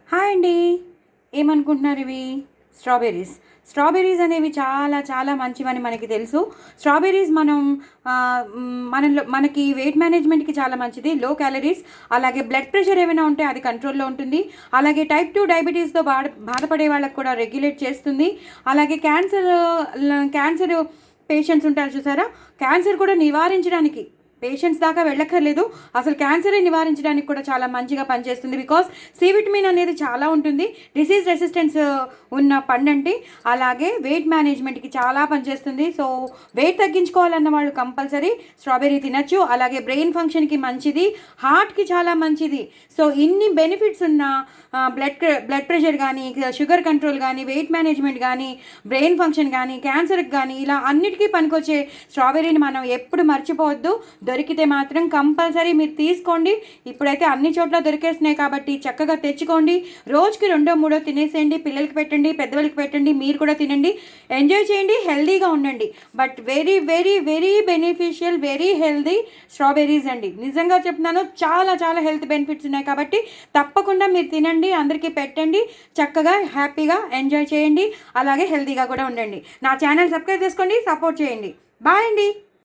Hi అండి. ఏమనుకుంటున్నారు ఇవి? స్ట్రాబెర్రీస్. స్ట్రాబెర్రీస్ అనేవి చాలా చాలా మంచివని మనకి తెలుసు. స్ట్రాబెర్రీస్ మనకి వెయిట్ మేనేజ్మెంట్‌కి చాలా మంచిది. లో క్యాలరీస్, అలాగే బ్లడ్ ప్రెషర్ ఏమైనా ఉంటే అది కంట్రోల్‌లో ఉంటుంది. అలాగే టైప్ 2 డయాబెటీస్‌తో బాధపడే వాళ్ళకి కూడా రెగ్యులేట్ చేస్తుంది. అలాగే క్యాన్సర్ పేషెంట్స్ ఉంటారు చూసారా? క్యాన్సర్ కూడా నివారించడానికి పేషెంట్స్ దాకా వెళ్ళక్కర్లేదు. అసలు క్యాన్సరే నివారించడానికి కూడా చాలా మంచిగా పనిచేస్తుంది. బికాస్ సి విటమిన్ అనేది చాలా ఉంటుంది. డిసీజ్ రెసిస్టెన్స్ ఉన్న పండంటి. అలాగే వెయిట్ మేనేజ్మెంట్కి చాలా పనిచేస్తుంది. సో వెయిట్ తగ్గించుకోవాలన్న వాళ్ళు కంపల్సరీ స్ట్రాబెర్రీ తినచ్చు. అలాగే బ్రెయిన్ ఫంక్షన్కి మంచిది, హార్ట్కి చాలా మంచిది. సో ఇన్ని బెనిఫిట్స్ ఉన్న బ్లడ్ ప్రెషర్ కానీ, షుగర్ కంట్రోల్ కానీ, వెయిట్ మేనేజ్మెంట్ కానీ, బ్రెయిన్ ఫంక్షన్ కానీ, క్యాన్సర్కి కానీ, ఇలా అన్నిటికీ పనికొచ్చే స్ట్రాబెర్రీని మనం ఎప్పుడు మర్చిపోవద్దు. దొరికితే మాత్రం కంపల్సరీ మీరు తీసుకోండి. ఇప్పుడైతే అన్ని చోట్ల దొరికేస్తున్నాయి కాబట్టి చక్కగా తెచ్చుకోండి. రోజుకి 2-3 తినేసేయండి. పిల్లలకి పెట్టండి, పెద్దవాళ్ళకి పెట్టండి, మీరు కూడా తినండి, ఎంజాయ్ చేయండి, హెల్దీగా ఉండండి. But very very very beneficial, very healthy strawberries అండి. నిజంగా చెప్తున్నాను, చాలా చాలా హెల్త్ బెనిఫిట్స్ ఉన్నాయి కాబట్టి తప్పకుండా మీరు తినండి, అందరికీ పెట్టండి, చక్కగా హ్యాపీగా ఎంజాయ్ చేయండి, అలాగే హెల్తీగా కూడా ఉండండి. నా ఛానల్ సబ్స్క్రైబ్ చేసుకోండి, సపోర్ట్ చేయండి. బాయ్ అండి.